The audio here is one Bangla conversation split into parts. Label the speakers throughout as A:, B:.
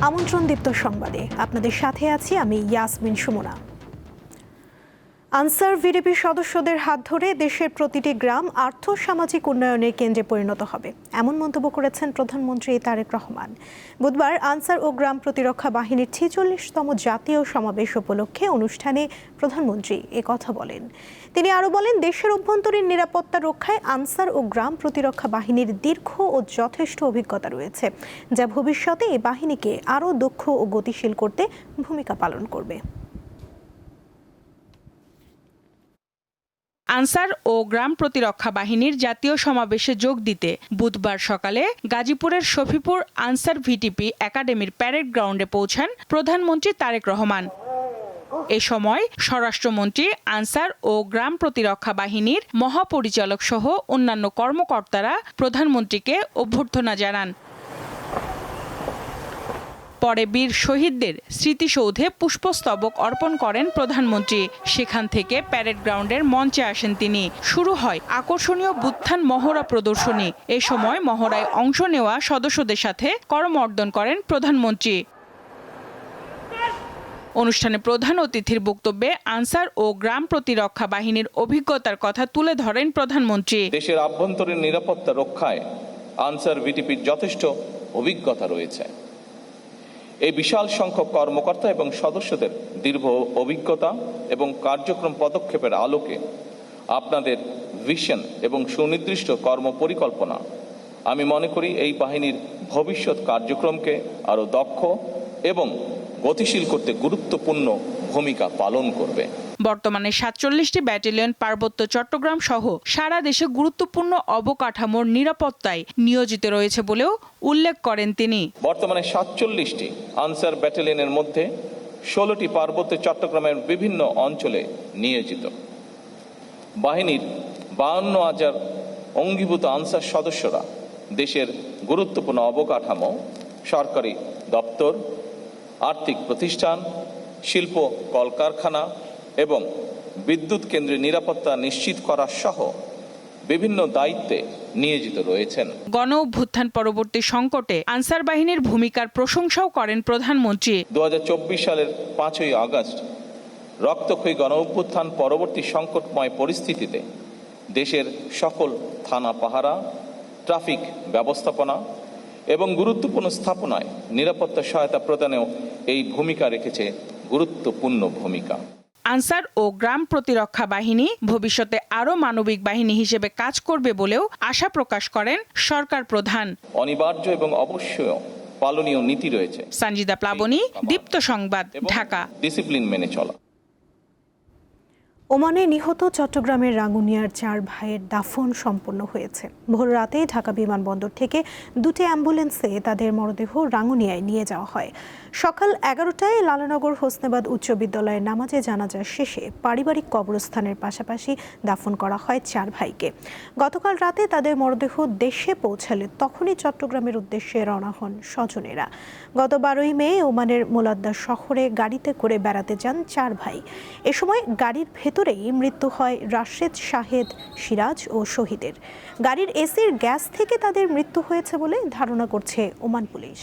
A: আমন্ত্রণ দীপ্ত সংবাদে আপনাদের সাথে আছি আমি ইয়াসমিন সুমনা। আনসার ভিডিপির সদস্যদের হাত ধরে দেশের প্রতিটি গ্রাম আর্থ সামাজিক উন্নয়নের কেন্দ্রে পরিণত হবে, এমন মন্তব্য করেছেন প্রধানমন্ত্রী তারেক রহমান। বুধবার আনসার ও গ্রাম প্রতিরক্ষা বাহিনীর 46তম জাতীয় সমাবেশ উপলক্ষে অনুষ্ঠানে প্রধানমন্ত্রী কথা বলেন। তিনি আরও বলেন, দেশের অভ্যন্তরীণ নিরাপত্তা রক্ষায় আনসার ও গ্রাম প্রতিরক্ষা বাহিনীর দীর্ঘ ও যথেষ্ট অভিজ্ঞতা রয়েছে, যা ভবিষ্যতে এই বাহিনীকে আরও দক্ষ ও গতিশীল করতে ভূমিকা পালন করবে।
B: আনসার ও গ্রাম প্রতিরক্ষা বাহিনীর জাতীয় সমাবেশে যোগ দিতে বুধবার সকালে গাজীপুরের শফিপুর আনসার ভিটিপি একাডেমির প্যারেড গ্রাউন্ডে পৌঁছান প্রধানমন্ত্রী তারেক রহমান। এ সময় স্বরাষ্ট্রমন্ত্রী, আনসার ও গ্রাম প্রতিরক্ষা বাহিনীর মহাপরিচালক সহ অন্যান্য কর্মকর্তারা প্রধানমন্ত্রীকে অভ্যর্থনা জানান। পরে বীর শহীদদের স্মৃতিসৌধে পুষ্পস্তবক অর্পণ করেন প্রধানমন্ত্রী। সেখান থেকে প্যারেড গ্রাউন্ডের মঞ্চে আসেন তিনি। শুরু হয় আকর্ষণীয় বুত্থান মহড়া প্রদর্শনী। এ সময় মহড়ায় অংশ নেওয়া সদস্যদের সাথে করমর্দন করেন প্রধানমন্ত্রী। অনুষ্ঠানে প্রধান অতিথির বক্তব্যে আনসার ও গ্রাম প্রতিরক্ষা বাহিনীর অভিজ্ঞতার কথা তুলে ধরেন প্রধানমন্ত্রী।
C: দেশের আভ্যন্তরীণ নিরাপত্তা রক্ষায় আনসার ভিটিপির যথেষ্ট অভিজ্ঞতা রয়েছে। এই বিশাল সংখ্যক কর্মকর্তা এবং সদস্যদের দীর্ঘ অভিজ্ঞতা এবং কার্যক্রম পদক্ষেপের আলোকে আপনাদের ভিশন এবং সুনির্দিষ্ট কর্মপরিকল্পনা, আমি মনে করি এই বাহিনীর ভবিষ্যৎ কার্যক্রমকে আরও দক্ষ এবং গতিশীল করতে গুরুত্বপূর্ণ ভূমিকা পালন করবে।
B: বর্তমানে ৪৭টি ব্যাটালিয়ন পার্বত্য চট্টগ্রাম সহ সারা দেশে গুরুত্বপূর্ণ অবকাঠামোর নিরাপত্তায় নিয়োজিত রয়েছে বলেও উল্লেখ করেন তিনি। বর্তমানে
C: ৪৭টি আনসার ব্যাটালিয়নের মধ্যে ১৬টি পার্বত্য চট্টগ্রামের বিভিন্ন অঞ্চলে নিয়োজিত। বাহিনীর ৫২,০০০ অঙ্গীভূত আনসার সদস্যরা দেশের গুরুত্বপূর্ণ অবকাঠামো, সরকারি দপ্তর, আর্থিক প্রতিষ্ঠান, শিল্প কলকারখানা এবং বিদ্যুৎ কেন্দ্রের নিরাপত্তা নিশ্চিত করা সহ বিভিন্ন দায়িত্বে নিয়োজিত রয়েছেন।
B: গণ অভ্যুত্থান পরবর্তী সংকটে আনসার বাহিনীর ভূমিকার প্রশংসাও করেন প্রধানমন্ত্রী।
C: ২০২৪ সালের ৫ই আগস্ট রক্তক্ষয়ী গণ অভ্যুত্থান পরবর্তী সংকটময় পরিস্থিতিতে দেশের সকল থানা পাহারা, ট্রাফিক ব্যবস্থাপনা এবং গুরুত্বপূর্ণ স্থাপনায় নিরাপত্তা সহায়তা প্রদানেও এই ভূমিকা রেখেছে গুরুত্বপূর্ণ ভূমিকা।
B: আনসার ও গ্রাম প্রতিরক্ষা বাহিনী ভবিষ্যতে আরও মানবিক বাহিনী হিসেবে কাজ করবে বলেও আশা প্রকাশ করেন সরকার প্রধান।
C: অনিবার্য এবং অবশ্যই পালনীয় নীতি রয়েছে।
B: সঞ্জিদা প্লাবনী, দীপ্ত সংবাদ, ঢাকা।
C: ডিসিপ্লিন মেনে চলা।
A: ওমানে নিহত চট্টগ্রামের রাঙ্গুনিয়ার 4 ভাইয়ের দাফন সম্পন্ন হয়েছে। ভোর রাতে ঢাকা বিমানবন্দর থেকে 2টি অ্যাম্বুলেন্সে তাদের মরদেহ রাঙ্গুনিয়ায় নিয়ে যাওয়া হয়। সকাল 11টায় লালানগর হোসনেবাদ উচ্চ বিদ্যালয়ের নামাজে জানাজা শেষে পারিবারিক কবরস্থানের পাশাপাশি দাফন করা হয় 4 ভাইকে। গতকাল রাতে তাদের মরদেহ দেশে পৌঁছালে তখনই চট্টগ্রামের উদ্দেশ্যে রওনা হন স্বজনেরা। গত 12ই মে ওমানের মোলাদ্দা শহরে গাড়িতে করে বেড়াতে যান 4 ভাই। এ সময় গাড়ির ভেতরেই মৃত্যু হয় রাশেদ, শাহেদ, সিরাজ ও শহীদের। গাড়ির এসির গ্যাস থেকে তাদের মৃত্যু হয়েছে বলে ধারণা করছে ওমান পুলিশ।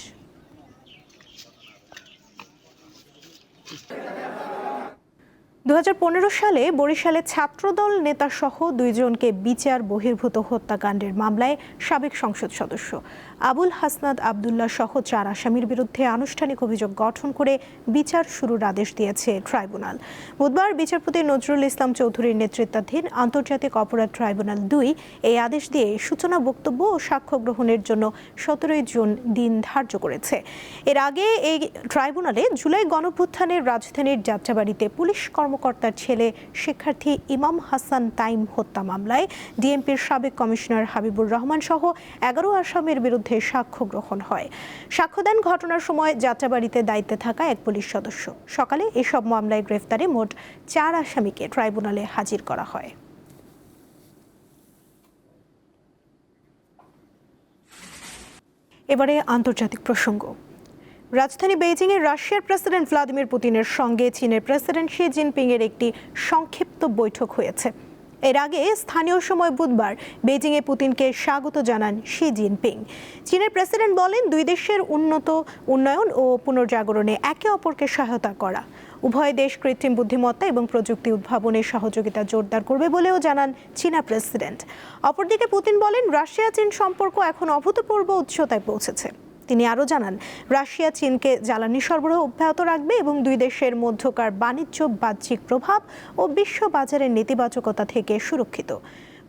A: দু 2015 সালে বরিশালে ছাত্রদল নেতাসহ 2 জনকে বিচার বহির্ভূত হত্যাকাণ্ডের মামলায় সাবেক সংসদ সদস্য আবুল হাসনাত আবদুল্লাহ সহ 4 আসামির বিরুদ্ধে আনুষ্ঠানিক অভিযোগ গঠন করে বিচার শুরুর আদেশ দিয়েছে ট্রাইব্যুনাল। বুধবার বিচারপতি নজরুল ইসলাম চৌধুরীর নেতৃত্বাধীন আন্তর্জাতিক অপরাধ ট্রাইব্যুনাল 2 এই আদেশ দিয়ে সূচনা বক্তব্য ও সাক্ষ্য গ্রহণের জন্য 17 জুন দিন ধার্য করেছে। এর আগে এই ট্রাইব্যুনালে জুলাই গণঅভ্যুত্থানের রাজধানীর যাত্রাবাড়িতে পুলিশ কর্মকর্তার ছেলে শিক্ষার্থী ইমাম হাসান তাইম হত্যা মামলায় ডিএমপির সাবেক কমিশনার হাবিবুর রহমান সহ 11 আসামির বিরুদ্ধে সাক্ষ্য গ্রহণ হয়। সাক্ষ্য দেন ঘটনার সময় যাত্রাবাড়িতে দায়িত্বে থাকা এক পুলিশ সদস্য। সকালে এসব মামলায় গ্রেফতারে মোট 4 আসামিকে ট্রাইব্যুনালে হাজির করা হয়। এবারে আন্তর্জাতিক প্রসঙ্গ। রাজধানী বেইজিংয়ে রাশিয়ার প্রেসিডেন্ট ভ্লাদিমির পুতিনের সঙ্গে চীনের প্রেসিডেন্ট শি জিনপিং এর একটি সংক্ষিপ্ত বৈঠক হয়েছে। এর আগে স্থানীয় সময় বুধবার বেজিংয়ে পুতিনকে স্বাগত জানান শি জিনপিং। চীনের প্রেসিডেন্ট বলেন, দুই দেশের উন্নয়ন ও পুনর্জাগরণে একে অপরকে সহায়তা করা। উভয় দেশ কৃত্রিম বুদ্ধিমত্তা এবং প্রযুক্তি উদ্ভাবনের সহযোগিতা জোরদার করবে বলেও জানান চীনা প্রেসিডেন্ট। অপরদিকে পুতিন বলেন, রাশিয়া চীন সম্পর্ক এখন অভূতপূর্ব উচ্চতায় পৌঁছেছে। তিনি আরও জানান, রাশিয়া চীনকে জ্বালানি সরবরাহ অব্যাহত রাখবে এবং দুই দেশের মধ্যকার বাণিজ্য বাহ্যিক প্রভাব ও বিশ্ব বাজারের নেতিবাচকতা থেকে সুরক্ষিত।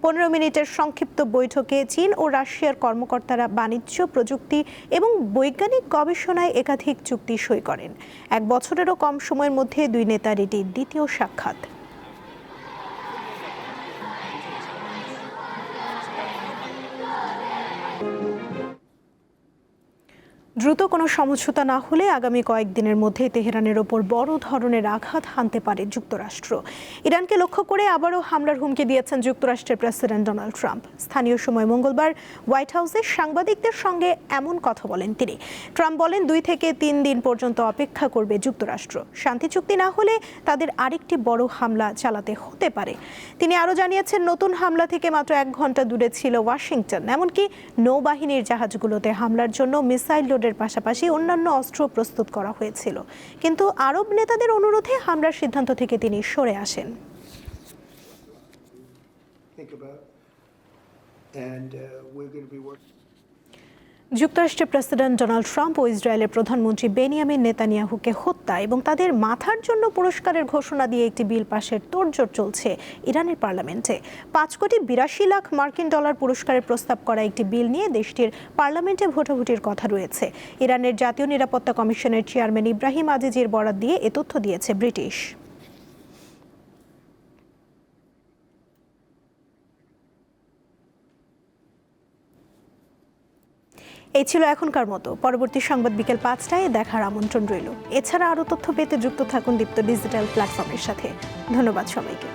A: 15 মিনিটের সংক্ষিপ্ত বৈঠকে চীন ও রাশিয়ার কর্মকর্তারা বাণিজ্য, প্রযুক্তি এবং বৈজ্ঞানিক গবেষণায় একাধিক চুক্তি সই করেন। 1 বছরেরও কম সময়ের মধ্যে দুই নেতার এটি দ্বিতীয় সাক্ষাৎ। দ্রুত কোনো সমঝোতা না হলে আগামী কয়েকদিনের মধ্যে তেহরানের ওপর বড় ধরনের আঘাত হানতে পারে যুক্তরাষ্ট্র। ইরানকে লক্ষ্য করে আবারও হামলার হুমকি দিয়েছেন যুক্তরাষ্ট্রের প্রেসিডেন্ট ডোনাল্ড ট্রাম্প। স্থানীয় সময় মঙ্গলবার হোয়াইট হাউসে সাংবাদিকদের সঙ্গে এমন কথা বলেন তিনি। ট্রাম্প বলেন, 2 থেকে 3 দিন পর্যন্ত অপেক্ষা করবে যুক্তরাষ্ট্র। শান্তি চুক্তি না হলে তাদের আরেকটি বড় হামলা চালাতে হতে পারে। তিনি আরও জানিয়েছেন, নতুন হামলা থেকে মাত্র 1 ঘন্টা দূরে ছিল ওয়াশিংটন। এমনকি নৌবাহিনীর জাহাজগুলোতে হামলার জন্য মিসাইল লোডের পাশাপাশি অন্যান্য অস্ত্র প্রস্তুত করা হয়েছিল। কিন্তু আরব নেতাদের অনুরোধে হামলার সিদ্ধান্ত থেকে তিনি সরে আসেন। যুক্তরাষ্ট্রের প্রেসিডেন্ট ডোনাল্ড ট্রাম্প ও ইসরায়েলের প্রধানমন্ত্রী বেনিয়ামিন নেতানিয়াহুকে হত্যা এবং তাদের মাথার জন্য পুরস্কারের ঘোষণা দিয়ে একটি বিল পাশের তোড়জোড় চলছে ইরানের পার্লামেন্টে। 5,82,00,000 মার্কিন ডলার পুরস্কারের প্রস্তাব করা একটি বিল নিয়ে দেশটির পার্লামেন্টে ভোটাভুটির কথা রয়েছে। ইরানের জাতীয় নিরাপত্তা কমিশনের চেয়ারম্যান ইব্রাহিম আজিজির বরাত দিয়ে এ তথ্য দিয়েছে ব্রিটিশ। এই ছিল এখনকার মতো। পরবর্তী সংবাদ বিকেল 5টায় দেখার আমন্ত্রণ রইল। এছাড়া আরও তথ্য পেতে যুক্ত থাকুন দীপ্ত ডিজিটাল প্ল্যাটফর্মের সাথে। ধন্যবাদ সবাইকে।